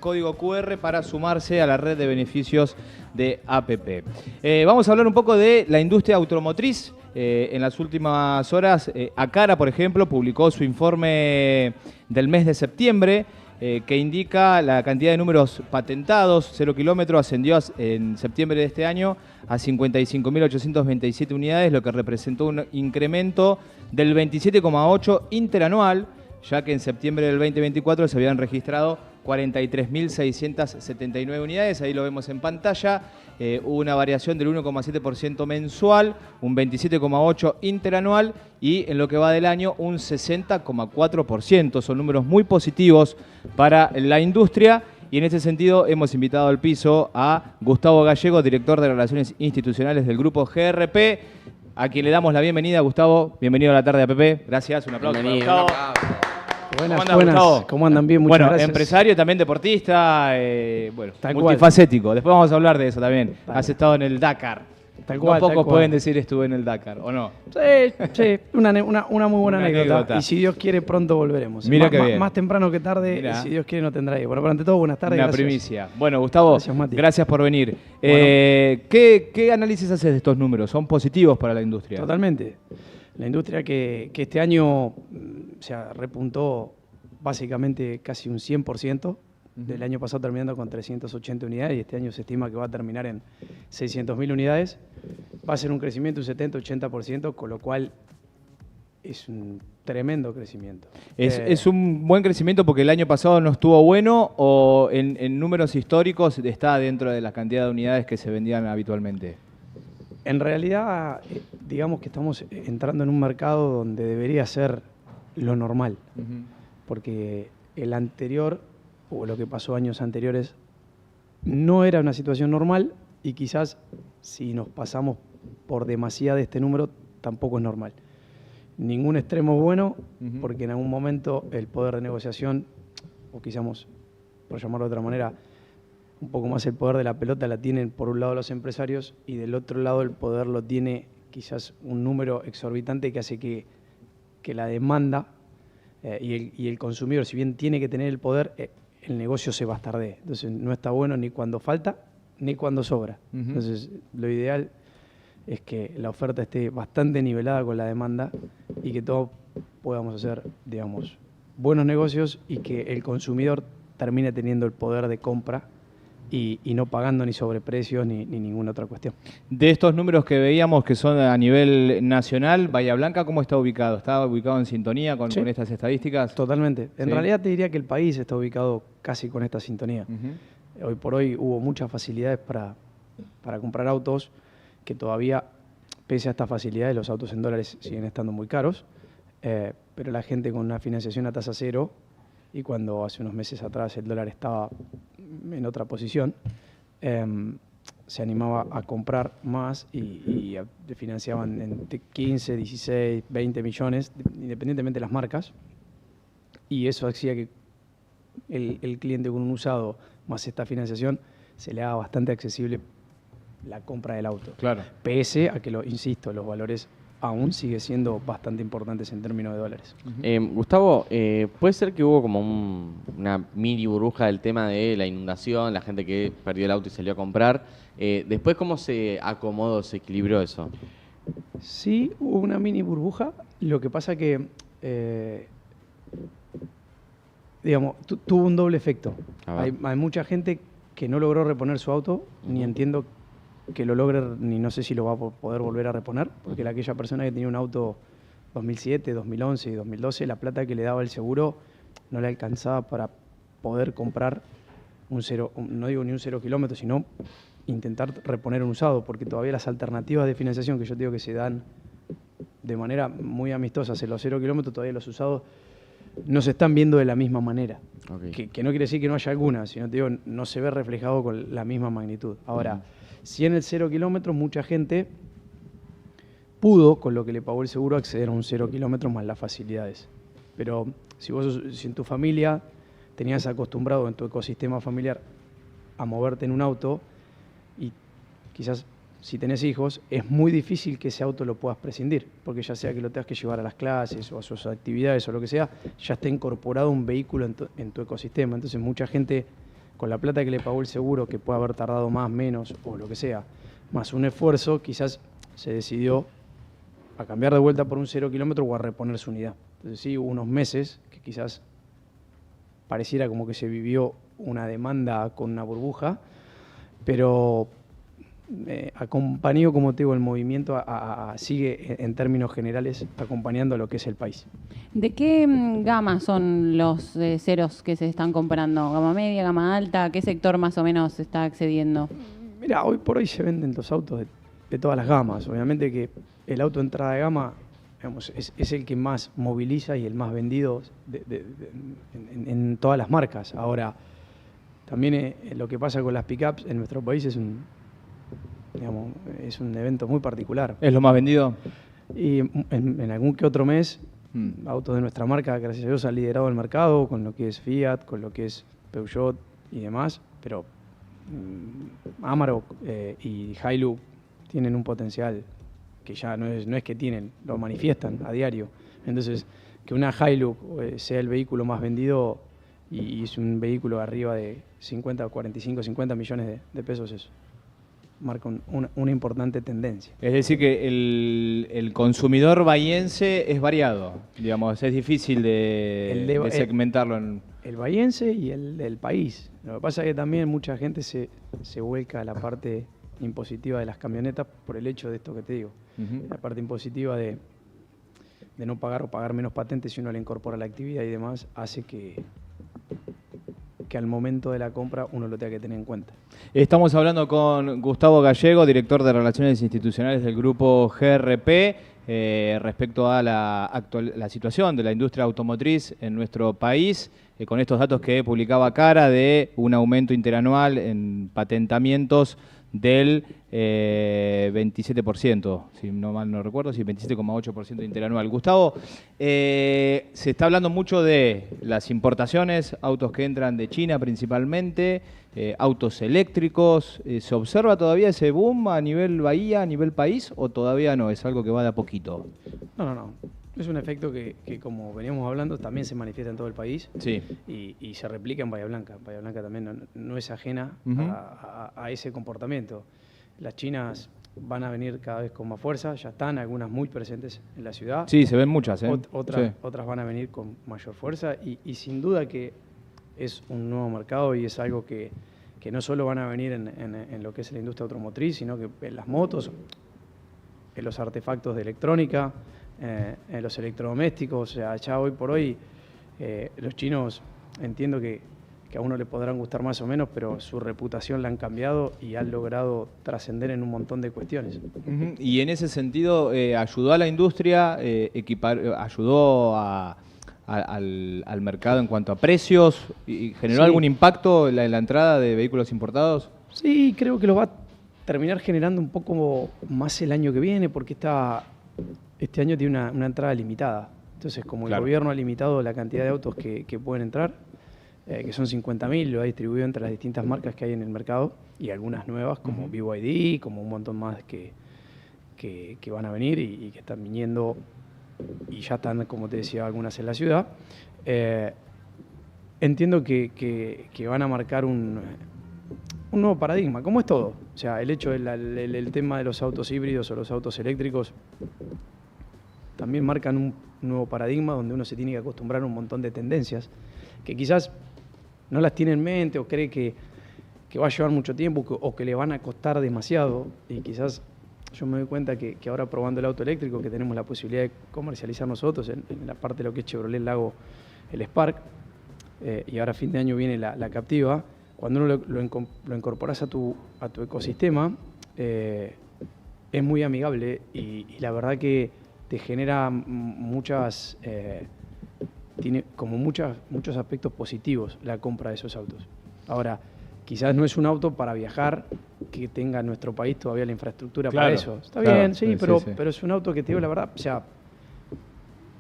código QR para sumarse a la red de beneficios de APP. Vamos a hablar un poco de la industria automotriz. En las últimas horas, Acara, por ejemplo, publicó su informe del mes de septiembre, que indica la cantidad de números patentados. 0 kilómetros ascendió en septiembre de este año a 55.827 unidades, lo que representó un incremento del 27,8% interanual, ya que en septiembre del 2024 se habían registrado 43.679 unidades, ahí lo vemos en pantalla. Hubo una variación del 1,7% mensual, un 27,8% interanual y en lo que va del año un 60,4%. Son números muy positivos para la industria y en ese sentido hemos invitado al piso a Gustavo Gallego, director de Relaciones Institucionales del Grupo GRP, a quien le damos la bienvenida. Gustavo, bienvenido a la tarde de APP. Gracias, un aplauso. Bienvenido. Buenas, buenas. Gustavo? ¿Cómo andan? Bien, muchas gracias. Empresario, también deportista, multifacético. Después vamos a hablar de eso también. Vale. Has estado en el Dakar. Tal cual, No pocos tal cual. pueden decir estuve en el Dakar, ¿o no? Sí, una muy buena anécdota. Y si Dios quiere, pronto volveremos. Mira qué bien. Más temprano que tarde, Mirá. si Dios quiere, no tendrá ahí. Bueno, pero ante todo, buenas tardes. Una Gracias. primicia. Bueno, Gustavo, Gracias, Mati. gracias por venir. Bueno. ¿Qué análisis haces de estos números? ¿Son positivos para la industria? Totalmente. La industria que este año repuntó básicamente casi un 100%. Del año pasado terminando con 380 unidades y este año se estima que va a terminar en 600.000 unidades. Va a ser un crecimiento de un 70-80%, con lo cual es un tremendo crecimiento. ¿Es un buen crecimiento porque el año pasado no estuvo bueno o en números históricos está dentro de la cantidad de unidades que se vendían habitualmente? En realidad, digamos que estamos entrando en un mercado donde debería ser lo normal, porque el anterior, o lo que pasó años anteriores, no era una situación normal y quizás si nos pasamos por demasiado de este número, tampoco es normal. Ningún extremo es bueno, porque en algún momento el poder de negociación, o quizás, por llamarlo de otra manera, un poco más el poder de la pelota la tienen por un lado los empresarios y del otro lado el poder lo tiene quizás un número exorbitante que hace que la demanda y el consumidor, si bien tiene que tener el poder, el negocio se bastardee. Entonces no está bueno ni cuando falta ni cuando sobra. Entonces lo ideal es que la oferta esté bastante nivelada con la demanda y que todos podamos hacer, digamos, buenos negocios y que el consumidor termine teniendo el poder de compra y no pagando ni sobreprecios ni ninguna otra cuestión. De estos números que veíamos que son a nivel nacional, Bahía Blanca, ¿cómo está ubicado? ¿Está ubicado en sintonía con estas estadísticas? Totalmente. En Sí. realidad te diría que el país está ubicado casi con esta sintonía. Hoy por hoy hubo muchas facilidades para comprar autos, que todavía, pese a estas facilidades, los autos en dólares siguen estando muy caros, pero la gente con una financiación a tasa cero, y cuando hace unos meses atrás el dólar estaba en otra posición, se animaba a comprar más y financiaban en 15, 16, 20 millones, independientemente de las marcas, y eso hacía que el cliente con un usado más esta financiación se le haga bastante accesible la compra del auto. Claro. Pese a que, insisto, los valores aún siguen siendo bastante importantes en términos de dólares. Gustavo, ¿puede ser que hubo como una mini burbuja del tema de la inundación, la gente que perdió el auto y salió a comprar? Después, ¿cómo se acomodó, se equilibró eso? Sí, hubo una mini burbuja. Lo que pasa que, digamos, tuvo un doble efecto. Hay mucha gente que no logró reponer su auto, ni entiendo que lo logre, ni no sé si lo va a poder volver a reponer, porque aquella persona que tenía un auto 2007, 2011 y 2012, la plata que le daba el seguro no le alcanzaba para poder comprar no digo ni un 0 kilómetro, sino intentar reponer un usado, porque todavía las alternativas de financiación que yo digo que se dan de manera muy amistosa en los 0 kilómetros, todavía los usados no se están viendo de la misma manera. Que no quiere decir que no haya alguna, sino te digo, no se ve reflejado con la misma magnitud. Ahora, si en el 0 kilómetros mucha gente pudo, con lo que le pagó el seguro, acceder a un 0 kilómetros más las facilidades. Pero si en tu familia tenías acostumbrado en tu ecosistema familiar a moverte en un auto y quizás si tenés hijos, es muy difícil que ese auto lo puedas prescindir, porque ya sea que lo tengas que llevar a las clases o a sus actividades o lo que sea, ya está incorporado un vehículo en tu ecosistema. Entonces mucha gente con la plata que le pagó el seguro, que puede haber tardado más, menos o lo que sea, más un esfuerzo, quizás se decidió a cambiar de vuelta por un 0 kilómetro o a reponer su unidad. Entonces sí, hubo unos meses que quizás pareciera como que se vivió una demanda con una burbuja, pero acompañó, como te digo, el movimiento sigue en términos generales acompañando a lo que es el país. ¿De qué gama son los ceros que se están comprando? ¿Gama media, gama alta? ¿Qué sector más o menos está accediendo? Mira, hoy por hoy se venden los autos de todas las gamas. Obviamente que el auto de entrada de gama, digamos, es el que más moviliza y el más vendido en todas las marcas. Ahora, también lo que pasa con las pickups en nuestro país es un evento muy particular. ¿Es lo más vendido? Y en algún que otro mes, autos de nuestra marca, gracias a Dios, han liderado el mercado con lo que es Fiat, con lo que es Peugeot y demás, pero Amarok y Hilux tienen un potencial que ya no es que tienen, lo manifiestan a diario. Entonces, que una Hilux sea el vehículo más vendido y es un vehículo arriba de 50, 45, 50 millones de pesos, eso marca una importante tendencia. Es decir, que el consumidor bahiense es variado, digamos, es difícil de segmentarlo. El bahiense y el del país. Lo que pasa es que también mucha gente se vuelca a la parte impositiva de las camionetas por el hecho de esto que te digo. La parte impositiva de no pagar o pagar menos patentes si uno le incorpora la actividad y demás hace que al momento de la compra uno lo tenga que tener en cuenta. Estamos hablando con Gustavo Gallego, director de Relaciones Institucionales del Grupo GRP, respecto a la situación de la industria automotriz en nuestro país, con estos datos que publicaba Cara de un aumento interanual en patentamientos del 27%, si no mal no recuerdo, sí, 27,8% interanual. Gustavo, se está hablando mucho de las importaciones, autos que entran de China principalmente, autos eléctricos. ¿Se observa todavía ese boom a nivel bahía, a nivel país, o todavía no? ¿Es algo que va de a poquito? No. Es un efecto que, como veníamos hablando, también se manifiesta en todo el país. Sí. Y se replica en Bahía Blanca. Bahía Blanca también no es ajena a ese comportamiento. Las chinas van a venir cada vez con más fuerza, ya están algunas muy presentes en la ciudad. Sí, se ven muchas. Otras van a venir con mayor fuerza y sin duda que es un nuevo mercado y es algo que no solo van a venir en lo que es la industria automotriz, sino que en las motos, en los artefactos de electrónica, en los electrodomésticos. O sea, ya hoy por hoy los chinos entiendo que a uno le podrán gustar más o menos, pero su reputación la han cambiado y han logrado trascender en un montón de cuestiones. Y en ese sentido, ¿ayudó a la industria, ayudó al mercado en cuanto a precios? ¿Y generó algún impacto en la entrada de vehículos importados? Sí, creo que lo va a terminar generando un poco más el año que viene, porque este año tiene una entrada limitada. Entonces, como el gobierno ha limitado la cantidad de autos que pueden entrar, que son 50.000, lo ha distribuido entre las distintas marcas que hay en el mercado y algunas nuevas como BYD, como un montón más que van a venir y que están viniendo y ya están, como te decía, algunas en la ciudad. Entiendo que van a marcar un nuevo paradigma, como es todo. O sea, el hecho del tema de los autos híbridos o los autos eléctricos también marcan un nuevo paradigma donde uno se tiene que acostumbrar a un montón de tendencias que quizás no las tiene en mente o cree que va a llevar mucho tiempo o que le van a costar demasiado. Y quizás yo me doy cuenta que ahora probando el auto eléctrico, que tenemos la posibilidad de comercializar nosotros en la parte de lo que es Chevrolet Lago, el Spark, y ahora a fin de año viene la Captiva, cuando uno lo incorporas a tu ecosistema, es muy amigable y la verdad que te genera tiene como muchos aspectos positivos la compra de esos autos. Ahora, quizás no es un auto para viajar que tenga en nuestro país todavía la infraestructura para eso. Está bien, sí, pero es un auto que te digo la verdad, o sea,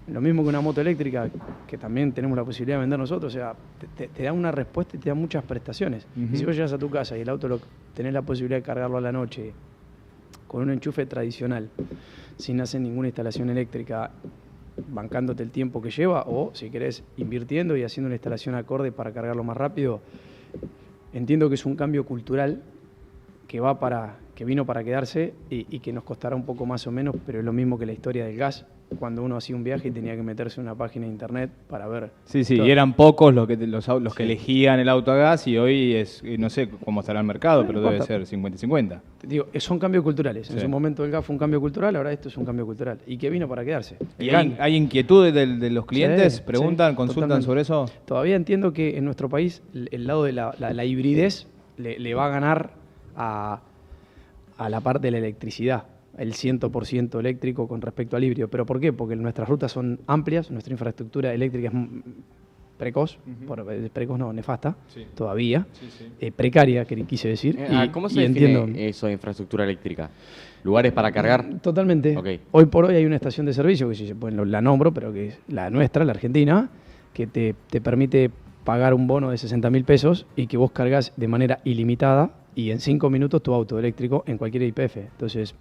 lo mismo que una moto eléctrica, que también tenemos la posibilidad de vender nosotros, o sea, te da una respuesta y te da muchas prestaciones. Y si vos llegas a tu casa y el auto tenés la posibilidad de cargarlo a la noche con un enchufe tradicional, sin hacer ninguna instalación eléctrica, bancándote el tiempo que lleva, o si querés invirtiendo y haciendo una instalación acorde para cargarlo más rápido, entiendo que es un cambio cultural que vino para quedarse y que nos costará un poco más o menos, pero es lo mismo que la historia del gas, cuando uno hacía un viaje y tenía que meterse en una página de internet para ver. Sí, todo. y eran pocos los que elegían el auto a gas y hoy no sé cómo estará el mercado, pero debe ser 50-50. Digo, son cambios culturales. En Sí. su momento el gas fue un cambio cultural, ahora esto es un cambio cultural. Y que vino para quedarse. ¿Y hay inquietudes de los clientes? Sí, ¿Preguntan, sí, consultan totalmente. sobre eso? Todavía entiendo que en nuestro país el lado de la hibridez le va a ganar a la parte de la electricidad, el 100% eléctrico con respecto al híbrido. ¿Pero por qué? Porque nuestras rutas son amplias, nuestra infraestructura eléctrica es precoz, precoz no, nefasta, Sí. todavía, Sí, sí. Precaria, quise decir. ¿Cómo se define eso de infraestructura eléctrica? ¿Lugares para cargar? Totalmente. Ok. Hoy por hoy hay una estación de servicio, que bueno, la nombro, pero que es la nuestra, la Argentina, que te permite pagar un bono de 60.000 pesos y que vos cargas de manera ilimitada y en 5 minutos tu auto eléctrico en cualquier YPF. Entonces,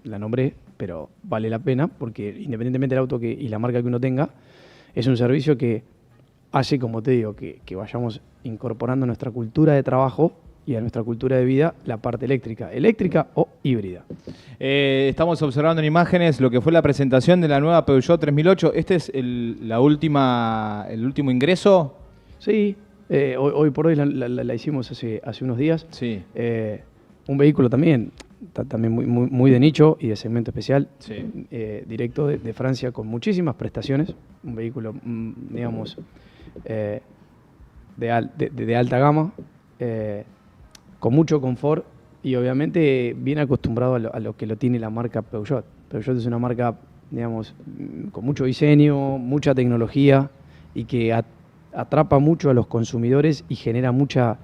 la nombré, pero vale la pena porque independientemente del auto y la marca que uno tenga, es un servicio que hace, como te digo, que vayamos incorporando a nuestra cultura de trabajo y a nuestra cultura de vida la parte eléctrica o híbrida. Estamos observando en imágenes lo que fue la presentación de la nueva Peugeot 3008. ¿Este es el último ingreso? Sí, hoy por hoy la hicimos hace unos días. Sí. Un vehículo también muy de nicho y de segmento especial, Sí. directo de Francia con muchísimas prestaciones. Un vehículo, digamos, de alta gama, con mucho confort y obviamente bien acostumbrado a lo que lo tiene la marca Peugeot. Peugeot es una marca, digamos, con mucho diseño, mucha tecnología y que atrapa mucho a los consumidores y genera mucha,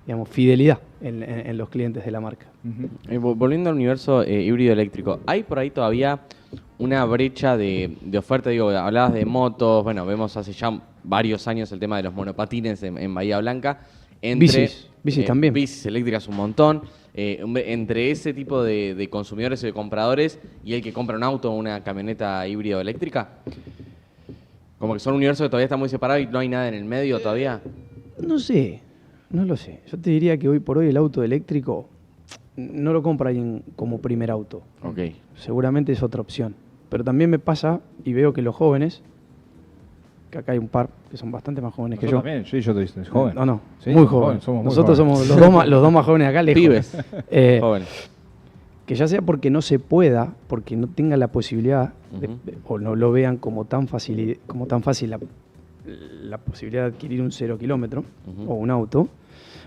digamos, fidelidad en los clientes de la marca. Volviendo al universo híbrido eléctrico, ¿hay por ahí todavía una brecha de oferta? Digo, hablabas de motos, bueno, vemos hace ya varios años el tema de los monopatines en Bahía Blanca. Bicis también. Bicis eléctricas un montón. Entre ese tipo de consumidores y de compradores y el que compra un auto o una camioneta híbrida o eléctrica. Como que son universos que todavía están muy separados y no hay nada en el medio todavía. No sé, no lo sé. Yo te diría que hoy por hoy el auto eléctrico no lo compra alguien como primer auto. Ok. Seguramente es otra opción. Pero también me pasa y veo que los jóvenes, que acá hay un par que son bastante más jóvenes que yo. También, sí, yo soy joven. No, ¿Sí? muy jóvenes. Somos muy Nosotros jóvenes. somos los dos más jóvenes acá, lejos. Pibes. Jóvenes. Que ya sea porque no se pueda, porque no tenga la posibilidad, Ujú. o no lo vean como tan fácil la posibilidad de adquirir un 0 kilómetro, Ujú. o un auto,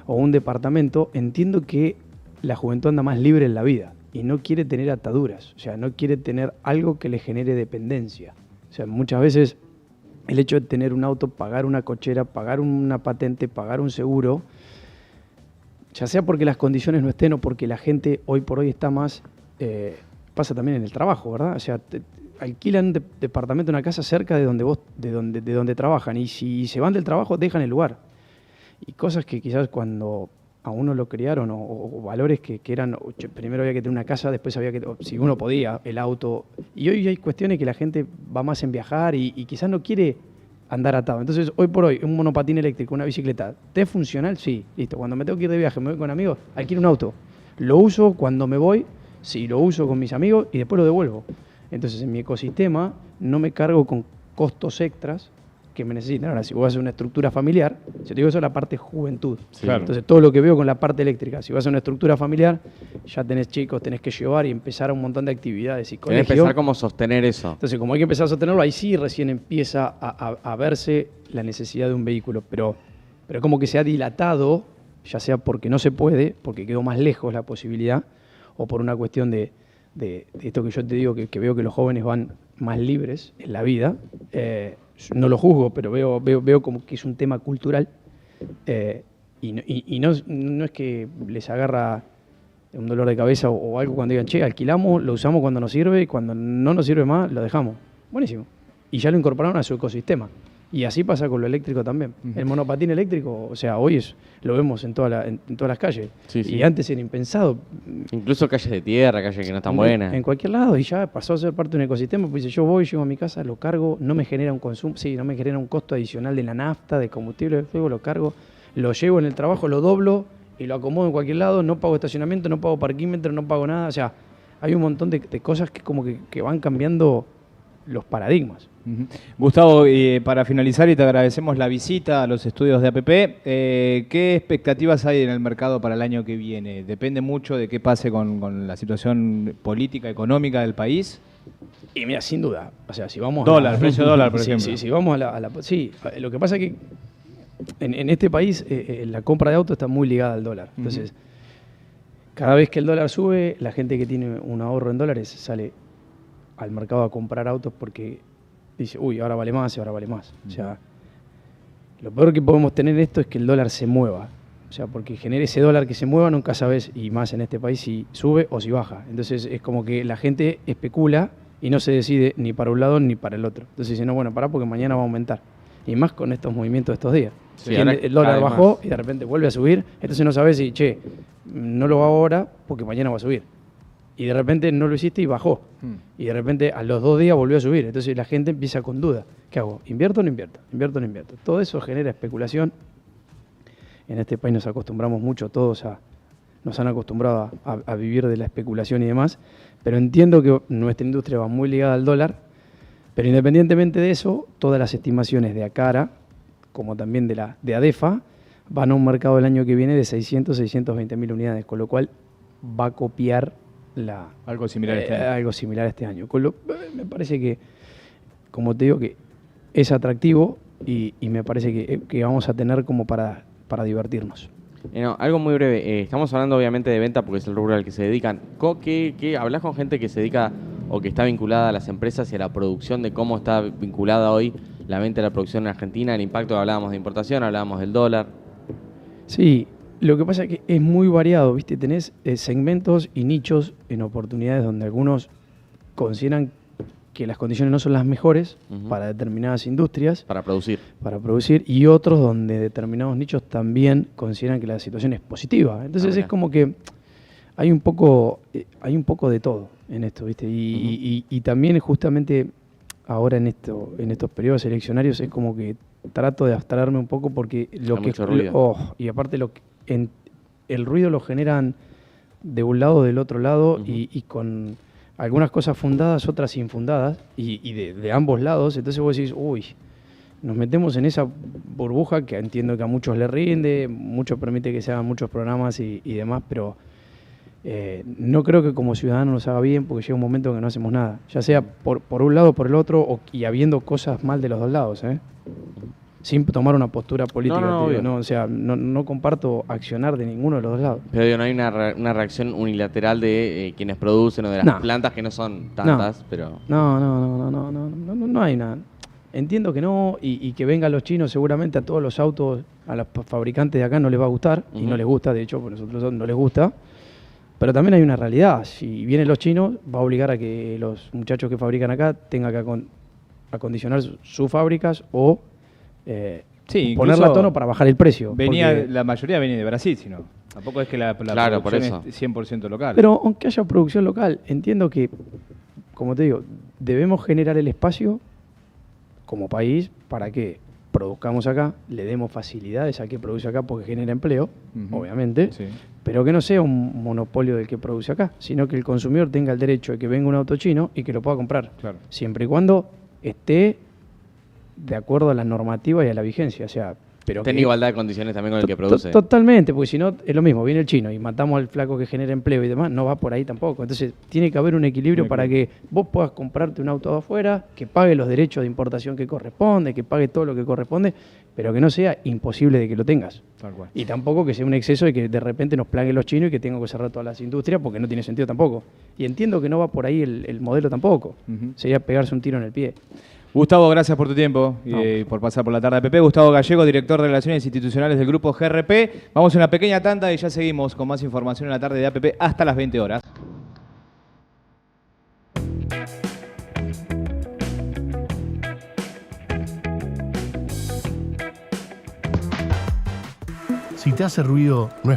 o un departamento, entiendo que la juventud anda más libre en la vida y no quiere tener ataduras, o sea, no quiere tener algo que le genere dependencia. O sea, muchas veces el hecho de tener un auto, pagar una cochera, pagar una patente, pagar un seguro, ya sea porque las condiciones no estén o porque la gente hoy por hoy está más, pasa también en el trabajo, ¿verdad? O sea, alquilan un departamento, una casa cerca de donde trabajan y si se van del trabajo dejan el lugar. Y cosas que quizás cuando a uno lo criaron o valores que eran, primero había que tener una casa, después había que, si uno podía, el auto. Y hoy hay cuestiones que la gente va más en viajar y quizás no quiere andar atado. Entonces, hoy por hoy, un monopatín eléctrico, una bicicleta, ¿te es funcional? Sí, listo. Cuando me tengo que ir de viaje, me voy con amigos, alquilo un auto. Lo uso cuando me voy, sí, lo uso con mis amigos y después lo devuelvo. Entonces, en mi ecosistema no me cargo con costos extras que me necesitan. Ahora, si vos haces una estructura familiar, yo te digo eso es la parte juventud. Sí. Claro. Entonces, todo lo que veo con la parte eléctrica, si vas a una estructura familiar, ya tenés chicos, tenés que llevar y empezar a un montón de actividades y Tenés que colegio. empezar cómo sostener eso. Entonces, como hay que empezar a sostenerlo, ahí sí recién empieza a verse la necesidad de un vehículo. Pero como que se ha dilatado, ya sea porque no se puede, porque quedó más lejos la posibilidad, o por una cuestión de esto que yo te digo, que veo que los jóvenes van más libres en la vida. No lo juzgo, pero veo como que es un tema cultural. Y no es que les agarra un dolor de cabeza o algo cuando digan, che, alquilamos, lo usamos cuando nos sirve y cuando no nos sirve más, lo dejamos. Buenísimo. Y ya lo incorporaron a su ecosistema. Y así pasa con lo eléctrico también. El monopatín eléctrico, o sea, hoy lo vemos en todas las calles. Sí, sí. Y antes era impensado. Incluso calles de tierra, calles que no están buenas. En cualquier lado, y ya pasó a ser parte de un ecosistema. Pues yo voy, llego a mi casa, lo cargo, no me genera un consumo, sí, no me genera un costo adicional de la nafta, de combustible de fuego, lo cargo. lo llevo en el trabajo, lo doblo y lo acomodo en cualquier lado, no pago estacionamiento, no pago parquímetro, no pago nada. O sea, hay un montón de cosas que como que van cambiando los paradigmas. Ujú. Gustavo, para finalizar, y te agradecemos la visita a los estudios de APP, ¿qué expectativas hay en el mercado para el año que viene? ¿Depende mucho de qué pase con la situación política, económica del país? Y mira, sin duda, o sea, si vamos Dólar, precio dólar, por ejemplo. Sí, si vamos sí, lo que pasa es que en este país la compra de autos está muy ligada al dólar. Entonces, cada vez que el dólar sube, la gente que tiene un ahorro en dólares sale al mercado a comprar autos porque dice, uy, ahora vale más y ahora vale más. O sea, lo peor que podemos tener esto es que el dólar se mueva. O sea, porque genere ese dólar que se mueva, nunca sabes, y más en este país, si sube o si baja. Entonces es como que la gente especula y no se decide ni para un lado ni para el otro. Entonces dice, no, bueno, pará porque mañana va a aumentar. Y más con estos movimientos de estos días. Sí, El dólar bajó y de repente vuelve a subir, entonces no sabes si, che, no lo hago ahora porque mañana va a subir. Y de repente no lo hiciste y bajó. Y de repente a los 2 días volvió a subir. Entonces la gente empieza con duda. ¿Qué hago? ¿Invierto o no invierto? ¿Invierto o no invierto? Todo eso genera especulación. En este país nos acostumbramos mucho, nos han acostumbrado a vivir de la especulación y demás. Pero entiendo que nuestra industria va muy ligada al dólar. Pero independientemente de eso, todas las estimaciones de Acara, como también de ADEFA, van a un mercado el año que viene de 620.000 unidades, con lo cual va a copiar Algo similar este año. algo similar este año. Me parece que, como te digo, que es atractivo y me parece que vamos a tener como para divertirnos. No, algo muy breve. Estamos hablando obviamente de venta porque es el rubro al que se dedican. ¿Qué hablas con gente que se dedica o que está vinculada a las empresas y a la producción, de cómo está vinculada hoy la venta y la producción en Argentina, el impacto? Hablábamos de importación, hablábamos del dólar. Sí, lo que pasa es que es muy variado, ¿viste? Tenés segmentos y nichos en oportunidades donde algunos consideran que las condiciones no son las mejores para determinadas industrias. Para producir. Para producir, y otros donde determinados nichos también consideran que la situación es positiva. Entonces es como que hay un poco de todo en esto, ¿viste? Y también justamente ahora en estos periodos eleccionarios es como que trato de abstraerme un poco porque mucho ruido. Y aparte el ruido lo generan de un lado, del otro lado, y con algunas cosas fundadas, otras infundadas, y de ambos lados. Entonces vos decís, uy, nos metemos en esa burbuja que entiendo que a muchos les rinde, mucho permite que se hagan muchos programas y demás, pero no creo que como ciudadanos nos haga bien, porque llega un momento en que no hacemos nada, ya sea por un lado o por el otro, y habiendo cosas mal de los dos lados, sin tomar una postura política. O sea, no comparto accionar de ninguno de los dos lados. Pero digo, no hay una reacción unilateral de quienes producen o de las plantas, que no son tantas, pero... No hay nada. Entiendo que no, y que vengan los chinos, seguramente a todos los autos, a los fabricantes de acá no les va a gustar, y no les gusta, de hecho, por nosotros no les gusta. Pero también hay una realidad. Si vienen los chinos, va a obligar a que los muchachos que fabrican acá tengan que acondicionar sus fábricas o ponerla a tono para bajar el precio. La mayoría venía de Brasil, si no. Tampoco es que la claro, producción es 100% local. Pero aunque haya producción local, entiendo que, como te digo, debemos generar el espacio como país para que produzcamos acá, le demos facilidades a que produce acá porque genera empleo, obviamente, pero que no sea un monopolio del que produce acá, sino que el consumidor tenga el derecho de que venga un auto chino y que lo pueda comprar, siempre y cuando esté de acuerdo a la normativa y a la vigencia. O sea, pero tiene igualdad de condiciones también con el que produce. Totalmente, porque si no es lo mismo, viene el chino y matamos al flaco que genera empleo y demás, no va por ahí tampoco. Entonces tiene que haber un equilibrio para que vos puedas comprarte un auto de afuera, que pague los derechos de importación que corresponde, que pague todo lo que corresponde, pero que no sea imposible de que lo tengas. Tal cual. Y tampoco que sea un exceso de que de repente nos plaguen los chinos y que tengan que cerrar todas las industrias, porque no tiene sentido tampoco. Y entiendo que no va por ahí el modelo tampoco. Sería pegarse un tiro en el pie. Gustavo, gracias por tu tiempo y por pasar por la tarde de APP. Gustavo Gallego, director de Relaciones Institucionales del Grupo GRP. Vamos a una pequeña tanda y ya seguimos con más información en la tarde de APP hasta las 20 horas. Si te hace ruido, no